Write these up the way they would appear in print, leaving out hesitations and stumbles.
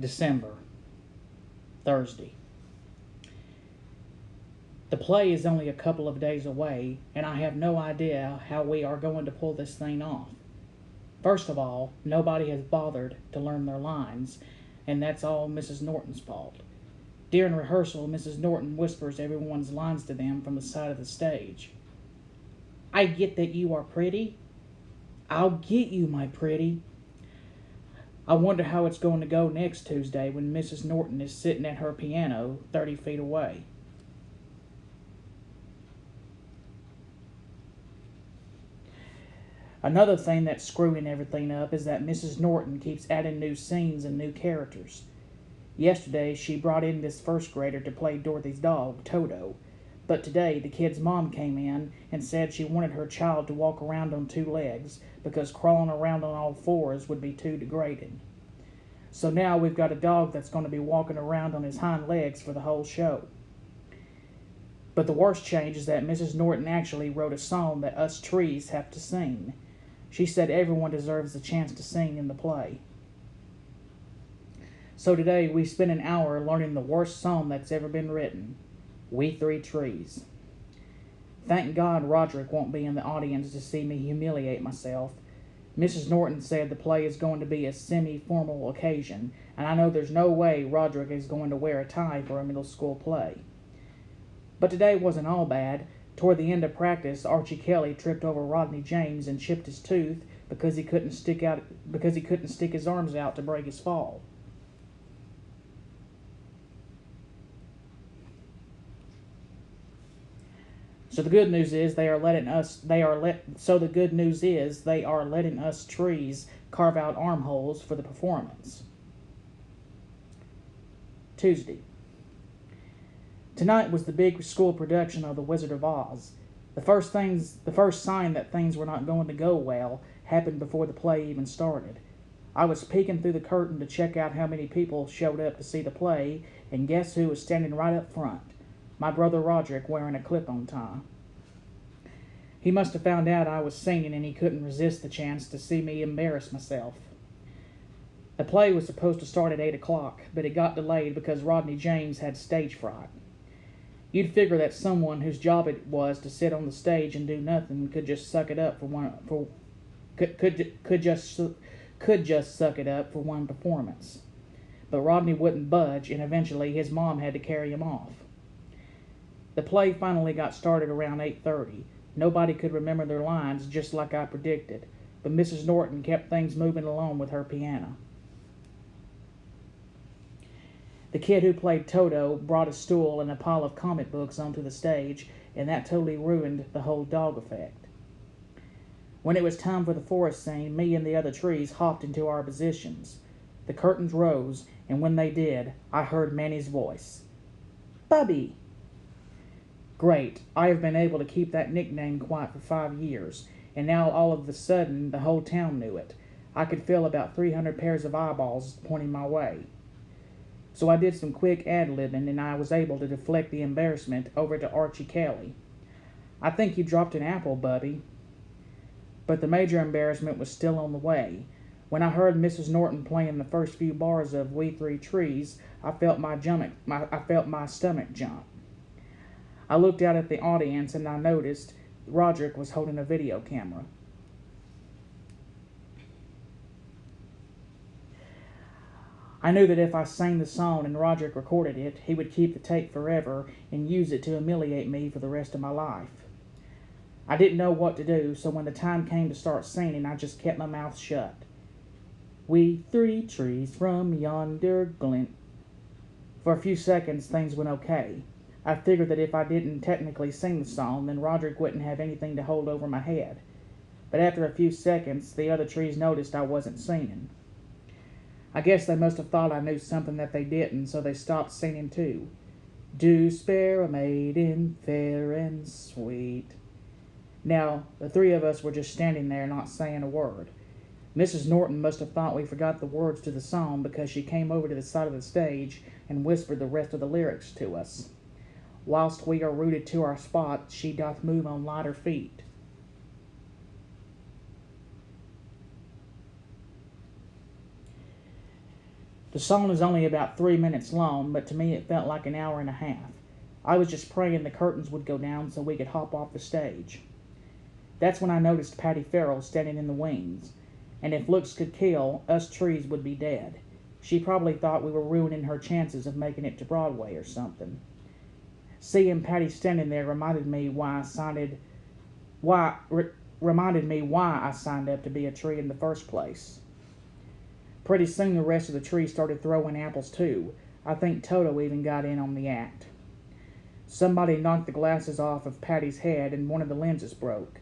December, Thursday. The play is only a couple of days away, and I have no idea how we are going to pull this thing off. First of all, nobody has bothered to learn their lines, and that's all Mrs. Norton's fault. During rehearsal, Mrs. Norton whispers everyone's lines to them from the side of the stage. I get that you are pretty. I'll get you, my pretty. I wonder how it's going to go next Tuesday when Mrs. Norton is sitting at her piano 30 feet away. Another thing that's screwing everything up is that Mrs. Norton keeps adding new scenes and new characters. Yesterday, she brought in this first grader to play Dorothy's dog, Toto. But today, the kid's mom came in and said she wanted her child to walk around on two legs because crawling around on all fours would be too degrading. So now we've got a dog that's going to be walking around on his hind legs for the whole show. But the worst change is that Mrs. Norton actually wrote a song that us trees have to sing. She said everyone deserves a chance to sing in the play. So today we spent an hour learning the worst song that's ever been written, We Three Trees. Thank God Roderick won't be in the audience to see me humiliate myself. Mrs. Norton said the play is going to be a semi-formal occasion, and I know there's no way Roderick is going to wear a tie for a middle school play. But today wasn't all bad. Toward the end of practice, Archie Kelly tripped over Rodney James and chipped his tooth because he couldn't stick his arms out to break his fall. So the good news is they are letting us trees carve out armholes for the performance. Tuesday. Tonight was the big school production of The Wizard of Oz. The first sign that things were not going to go well happened before the play even started. I was peeking through the curtain to check out how many people showed up to see the play, and guess who was standing right up front? My brother Roderick wearing a clip-on tie. He must have found out I was singing and he couldn't resist the chance to see me embarrass myself. The play was supposed to start at 8 o'clock, but it got delayed because Rodney James had stage fright. You'd figure that someone whose job it was to sit on the stage and do nothing could just suck it up could just suck it up for one performance. But Rodney wouldn't budge, and eventually his mom had to carry him off. The play finally got started around 8:30. Nobody could remember their lines, just like I predicted, but Mrs. Norton kept things moving along with her piano. The kid who played Toto brought a stool and a pile of comic books onto the stage, and that totally ruined the whole dog effect. When it was time for the forest scene, me and the other trees hopped into our positions. The curtains rose, and when they did, I heard Manny's voice. Bubby! Great, I have been able to keep that nickname quiet for 5 years, and now all of a sudden the whole town knew it. I could feel about 300 pairs of eyeballs pointing my way. So I did some quick ad-libbing, and I was able to deflect the embarrassment over to Archie Kelly. I think you dropped an apple, Bubby. But the major embarrassment was still on the way. When I heard Mrs. Norton playing the first few bars of We Three Trees, I felt my stomach jump. I looked out at the audience, and I noticed Roderick was holding a video camera. I knew that if I sang the song and Roderick recorded it, he would keep the tape forever and use it to humiliate me for the rest of my life. I didn't know what to do, so when the time came to start singing, I just kept my mouth shut. We three trees from yonder glint. For a few seconds, things went okay. I figured that if I didn't technically sing the song, then Roderick wouldn't have anything to hold over my head. But after a few seconds, the other trees noticed I wasn't singing. I guess they must have thought I knew something that they didn't, so they stopped singing too. Do spare a maiden fair and sweet. Now, the three of us were just standing there not saying a word. Mrs. Norton must have thought we forgot the words to the song because she came over to the side of the stage and whispered the rest of the lyrics to us. Whilst we are rooted to our spot, she doth move on lighter feet. The song was only about 3 minutes long, but to me it felt like an hour and a half. I was just praying the curtains would go down so we could hop off the stage. That's when I noticed Patty Farrell standing in the wings, and if looks could kill, us trees would be dead. She probably thought we were ruining her chances of making it to Broadway or something. Seeing Patty standing there reminded me why I signed up to be a tree in the first place. Pretty soon the rest of the tree started throwing apples too. I think Toto even got in on the act. Somebody knocked the glasses off of Patty's head and one of the lenses broke.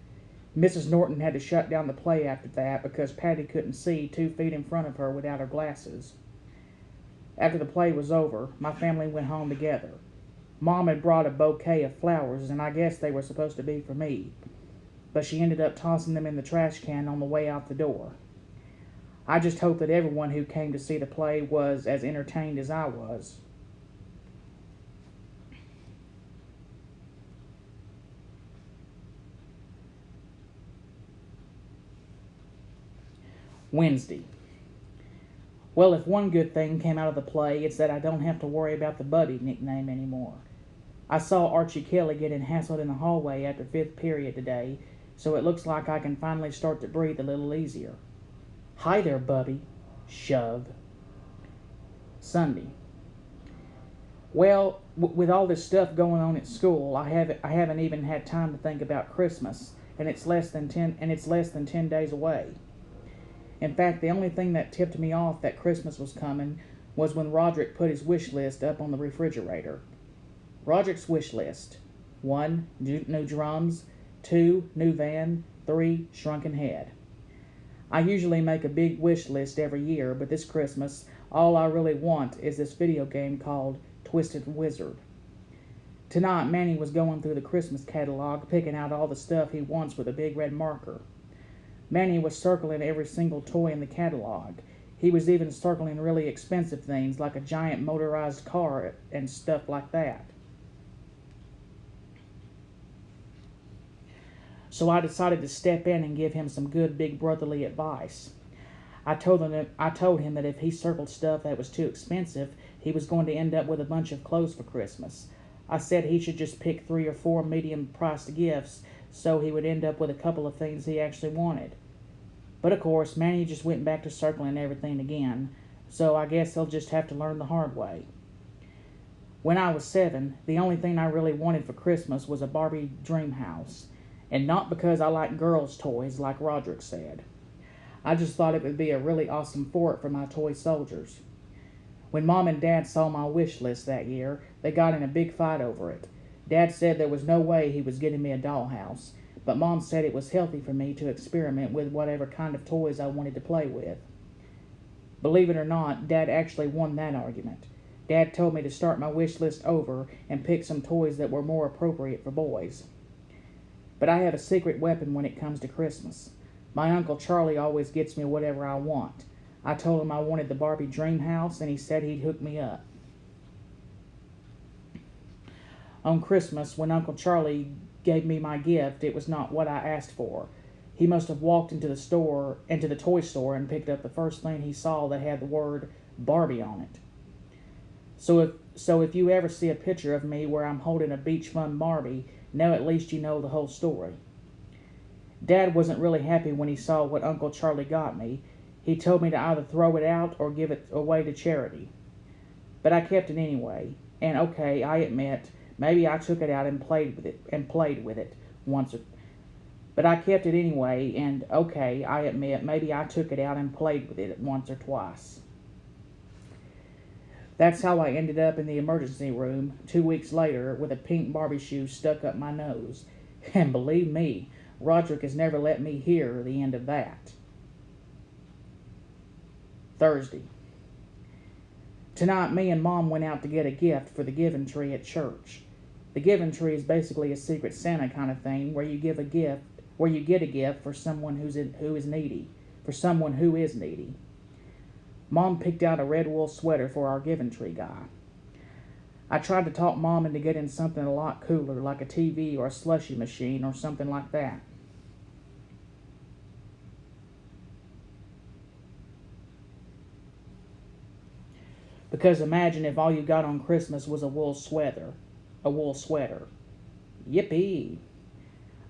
Mrs. Norton had to shut down the play after that because Patty couldn't see 2 feet in front of her without her glasses. After the play was over, my family went home together. Mom had brought a bouquet of flowers, and I guess they were supposed to be for me, but she ended up tossing them in the trash can on the way out the door. I just hope that everyone who came to see the play was as entertained as I was. Wednesday. Well, if one good thing came out of the play, it's that I don't have to worry about the Bubby nickname anymore. I saw Archie Kelly getting hassled in the hallway after 5th period today, so it looks like I can finally start to breathe a little easier. Hi there, Bubby. Shove. Sunday. Well, with all this stuff going on at school, I haven't even had time to think about Christmas, and it's less than 10 days away. In fact, the only thing that tipped me off that Christmas was coming was when Roderick put his wish list up on the refrigerator. Roderick's wish list: 1. New drums, 2. New van, 3. Shrunken head. I usually make a big wish list every year, but this Christmas, all I really want is this video game called Twisted Wizard. Tonight, Manny was going through the Christmas catalog, picking out all the stuff he wants with a big red marker. Manny was circling every single toy in the catalog. He was even circling really expensive things like a giant motorized car and stuff like that. So I decided to step in and give him some good big brotherly advice. I told him that if he circled stuff that was too expensive, he was going to end up with a bunch of clothes for Christmas. I said he should just pick 3 or 4 medium-priced gifts so he would end up with a couple of things he actually wanted. But of course, Manny just went back to circling everything again, so I guess he'll just have to learn the hard way. When I was 7, the only thing I really wanted for Christmas was a Barbie dream house, and not because I like girls' toys like Roderick said. I just thought it would be a really awesome fort for my toy soldiers. When Mom and Dad saw my wish list that year, they got in a big fight over it. Dad said there was no way he was getting me a dollhouse, but Mom said it was healthy for me to experiment with whatever kind of toys I wanted to play with. Believe it or not, Dad actually won that argument. Dad told me to start my wish list over and pick some toys that were more appropriate for boys. But I have a secret weapon when it comes to Christmas. My Uncle Charlie always gets me whatever I want. I told him I wanted the Barbie dream house, and he said he'd hook me up. On Christmas, when Uncle Charlie gave me my gift, it was not what I asked for. He must have walked into the toy store, and picked up the first thing he saw that had the word Barbie on it. So if you ever see a picture of me where I'm holding a beach fun Barbie, now at least you know the whole story. Dad wasn't really happy when he saw what Uncle Charlie got me. He told me to either throw it out or give it away to charity. But I kept it anyway, and okay, I admit, maybe I took it out and played with it once. But I kept it anyway, and okay, I admit, maybe I took it out and played with it once or twice. That's how I ended up in the emergency room 2 weeks later with a pink Barbie shoe stuck up my nose. And believe me, Roderick has never let me hear the end of that. Thursday. Tonight, me and Mom went out to get a gift for the giving tree at church. The giving tree is basically a secret Santa kind of thing where you get a gift for someone who is needy. Mom picked out a red wool sweater for our giving tree guy. I tried to talk Mom into getting something a lot cooler, like a TV or a slushy machine or something like that. Because imagine if all you got on Christmas was a wool sweater. A wool sweater. Yippee!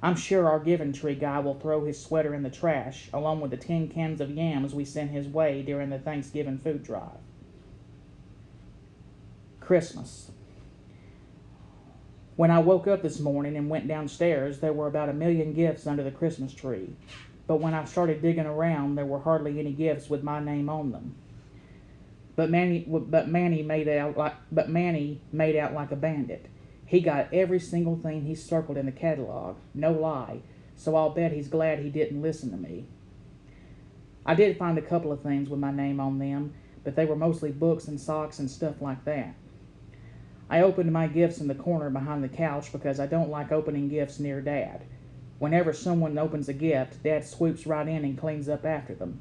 I'm sure our Giving Tree guy will throw his sweater in the trash, along with the 10 cans of yams we sent his way during the Thanksgiving food drive. Christmas. When I woke up this morning and went downstairs, there were about 1,000,000 gifts under the Christmas tree. But when I started digging around, there were hardly any gifts with my name on them. But Manny made out like a bandit. He got every single thing he circled in the catalog, no lie, so I'll bet he's glad he didn't listen to me. I did find a couple of things with my name on them, but they were mostly books and socks and stuff like that. I opened my gifts in the corner behind the couch because I don't like opening gifts near Dad. Whenever someone opens a gift, Dad swoops right in and cleans up after them.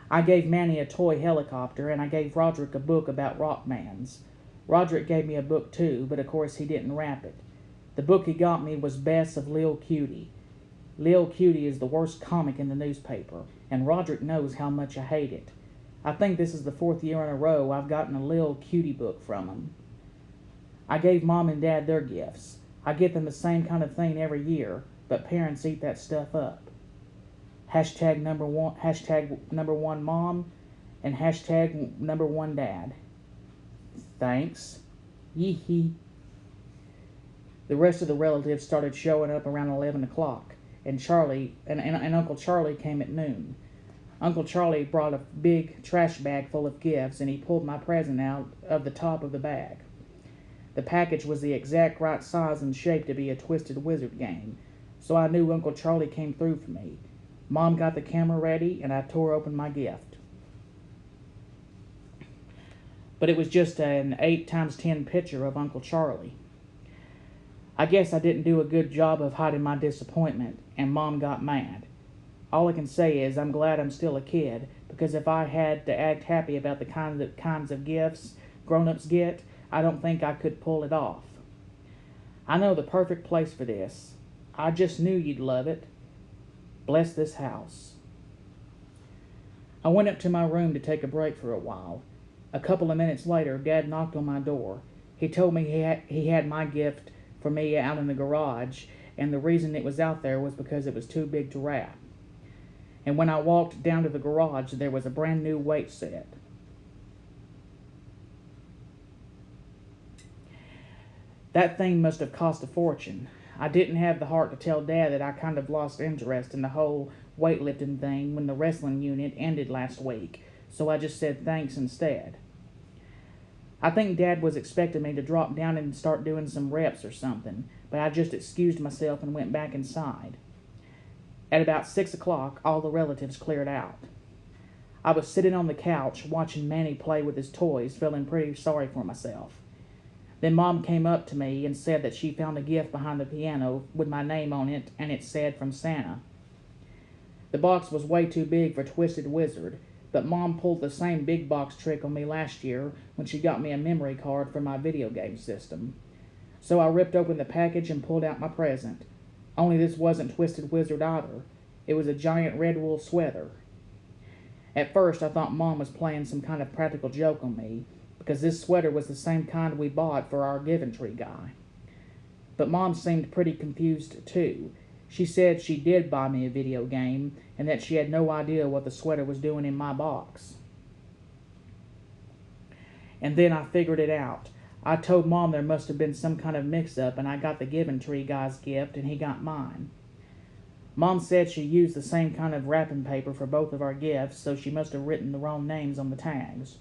I gave Manny a toy helicopter, and I gave Roderick a book about Rockmans. Roderick gave me a book too, but of course he didn't wrap it. The book he got me was Best of Lil Cutie. Lil Cutie is the worst comic in the newspaper, and Roderick knows how much I hate it. I think this is the 4th year in a row I've gotten a Lil Cutie book from him. I gave Mom and Dad their gifts. I get them the same kind of thing every year, but parents eat that stuff up. Hashtag number one mom, and hashtag number one dad. Thanks. Yee-hee. The rest of the relatives started showing up around 11 o'clock, and Uncle Charlie came at noon. Uncle Charlie brought a big trash bag full of gifts, and he pulled my present out of the top of the bag. The package was the exact right size and shape to be a Twisted Wizard game, so I knew Uncle Charlie came through for me. Mom got the camera ready, and I tore open my gift. But it was just an 8x10 picture of Uncle Charlie. I guess I didn't do a good job of hiding my disappointment, and Mom got mad. All I can say is I'm glad I'm still a kid, because if I had to act happy about the kinds of gifts grown-ups get, I don't think I could pull it off. I know the perfect place for this. I just knew you'd love it. Bless this house. I went up to my room to take a break for a while. A couple of minutes later, Dad knocked on my door. He told me he had my gift for me out in the garage, and the reason it was out there was because it was too big to wrap. And when I walked down to the garage, there was a brand new weight set. That thing must have cost a fortune. I didn't have the heart to tell Dad that I kind of lost interest in the whole weightlifting thing when the wrestling unit ended last week, so I just said thanks instead. I think Dad was expecting me to drop down and start doing some reps or something, but I just excused myself and went back inside. At about 6 o'clock, all the relatives cleared out. I was sitting on the couch watching Manny play with his toys, feeling pretty sorry for myself. Then Mom came up to me and said that she found a gift behind the piano with my name on it, and it said from Santa. The box was way too big for Twisted Wizard, but Mom pulled the same big box trick on me last year when she got me a memory card for my video game system. So I ripped open the package and pulled out my present. Only this wasn't Twisted Wizard either. It was a giant red wool sweater. At first I thought Mom was playing some kind of practical joke on me, because this sweater was the same kind we bought for our Giving Tree guy. But Mom seemed pretty confused too. She said she did buy me a video game, and that she had no idea what the sweater was doing in my box. And then I figured it out. I told Mom there must have been some kind of mix-up, and I got the Giving Tree guy's gift, and he got mine. Mom said she used the same kind of wrapping paper for both of our gifts, so she must have written the wrong names on the tags.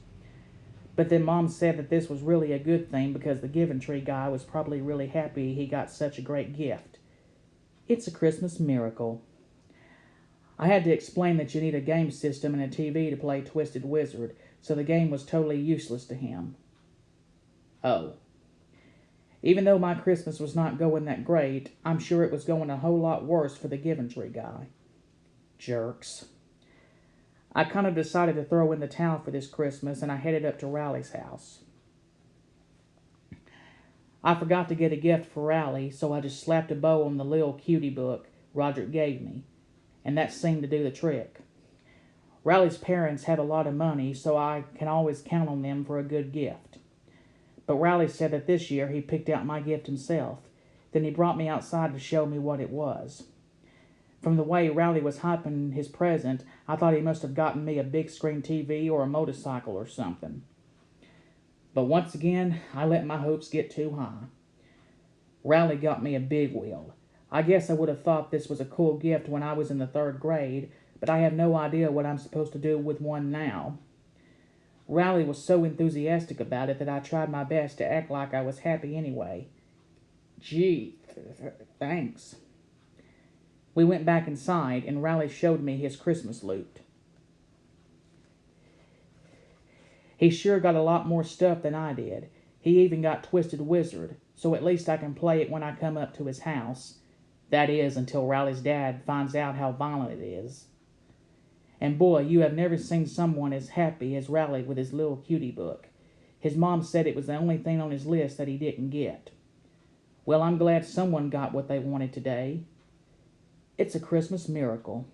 But then Mom said that this was really a good thing because the Giving Tree guy was probably really happy he got such a great gift. It's a Christmas miracle. I had to explain that you need a game system and a TV to play Twisted Wizard, so the game was totally useless to him. Oh. Even though my Christmas was not going that great, I'm sure it was going a whole lot worse for the Giving Tree guy. Jerks. I kind of decided to throw in the towel for this Christmas, and I headed up to Riley's house. I forgot to get a gift for Riley, so I just slapped a bow on the Lil Cutie book Roger gave me. and that seemed to do the trick. Riley's parents have a lot of money, so I can always count on them for a good gift. But Riley said that this year he picked out my gift himself. Then he brought me outside to show me what it was. From the way Riley was hyping his present, I thought he must have gotten me a big screen TV or a motorcycle or something. But once again, I let my hopes get too high. Riley got me a big wheel. I guess I would have thought this was a cool gift when I was in the 3rd grade, but I have no idea what I'm supposed to do with one now. Riley was so enthusiastic about it that I tried my best to act like I was happy anyway. Gee, thanks. We went back inside, and Riley showed me his Christmas loot. He sure got a lot more stuff than I did. He even got Twisted Wizard, so at least I can play it when I come up to his house. That is, until Riley's dad finds out how violent it is. And boy, you have never seen someone as happy as Riley with his little cutie book. His mom said it was the only thing on his list that he didn't get. Well, I'm glad someone got what they wanted today. It's a Christmas miracle.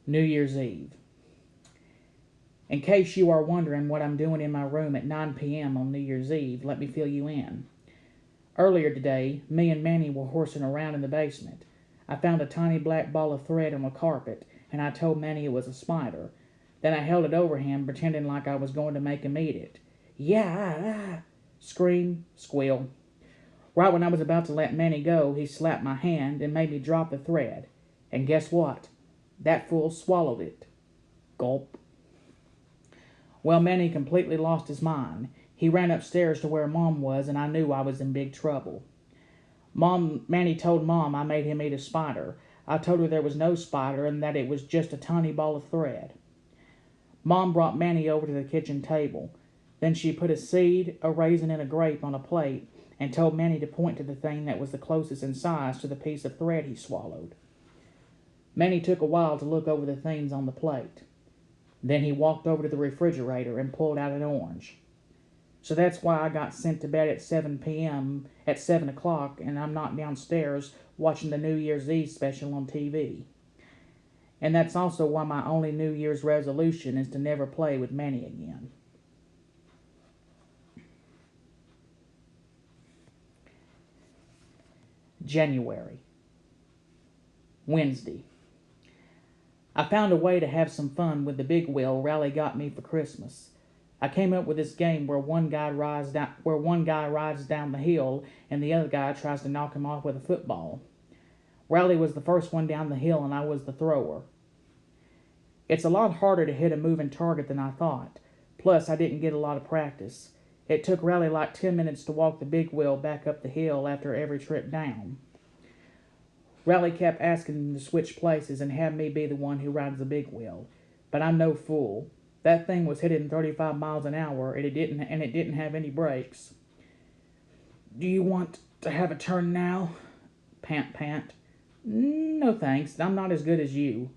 New Year's Eve. In case you are wondering what I'm doing in my room at 9 p.m. on New Year's Eve, let me fill you in. Earlier today, me and Manny were horsing around in the basement. I found a tiny black ball of thread on the carpet, and I told Manny it was a spider. Then I held it over him, pretending like I was going to make him eat it. Yeah! Scream, squeal. Right when I was about to let Manny go, he slapped my hand and made me drop the thread. And guess what? That fool swallowed it. Gulp. Well, Manny completely lost his mind. He ran upstairs to where Mom was, and I knew I was in big trouble. Manny told Mom I made him eat a spider. I told her there was no spider and that it was just a tiny ball of thread. Mom brought Manny over to the kitchen table. Then she put a seed, a raisin, and a grape on a plate and told Manny to point to the thing that was the closest in size to the piece of thread he swallowed. Manny took a while to look over the things on the plate. Then he walked over to the refrigerator and pulled out an orange. So that's why I got sent to bed at 7 p.m. at 7 o'clock, and I'm not downstairs watching the New Year's Eve special on TV. And that's also why my only New Year's resolution is to never play with Manny again. January. Wednesday. I found a way to have some fun with the big wheel Riley got me for Christmas. I came up with this game where one guy rides down the hill and the other guy tries to knock him off with a football. Riley was the first one down the hill and I was the thrower. It's a lot harder to hit a moving target than I thought. Plus, I didn't get a lot of practice. It took Riley like 10 minutes to walk the big wheel back up the hill after every trip down. Riley kept asking him to switch places and have me be the one who rides the big wheel. But I'm no fool. That thing was hitting 35 miles an hour, and it didn't have any brakes. Do you want to have a turn now? Pant, pant. No thanks, I'm not as good as you.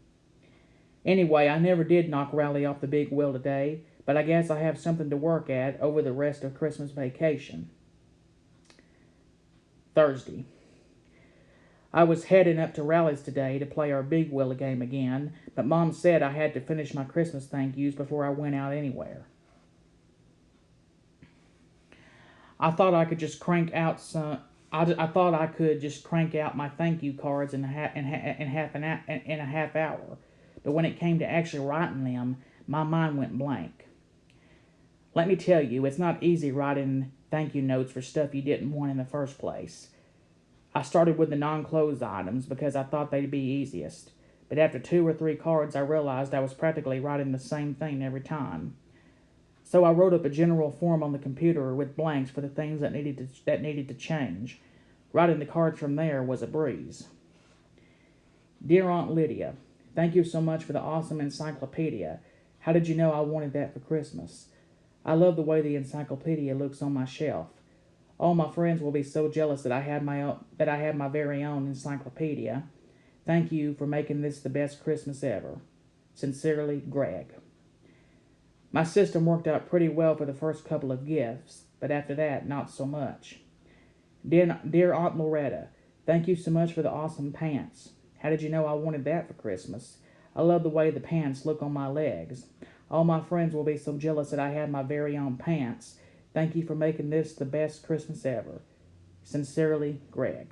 Anyway, I never did knock Riley off the big wheel today, but I guess I have something to work at over the rest of Christmas vacation. Thursday. I was heading up to Riley's today to play our big wheel game again, but Mom said I had to finish my Christmas thank yous before I went out anywhere. I thought I could just crank out my thank you cards in a half hour, but when it came to actually writing them, my mind went blank. Let me tell you, it's not easy writing thank you notes for stuff you didn't want in the first place. I started with the non-clothes items because I thought they'd be easiest, but after 2 or 3 cards I realized I was practically writing the same thing every time. So I wrote up a general form on the computer with blanks for the things that needed to change. Writing the cards from there was a breeze. Dear Aunt Lydia, thank you so much for the awesome encyclopedia. How did you know I wanted that for Christmas? I love the way the encyclopedia looks on my shelf. All my friends will be so jealous that I have my very own encyclopedia. Thank you for making this the best Christmas ever. Sincerely, Greg. My system worked out pretty well for the first couple of gifts, but after that, not so much. Dear Aunt Loretta, Thank you so much for the awesome pants. How did you know I wanted that for Christmas? I love the way the pants look on my legs. All my friends will be so jealous that I have my very own pants. Thank you for making this the best Christmas ever. Sincerely, Greg.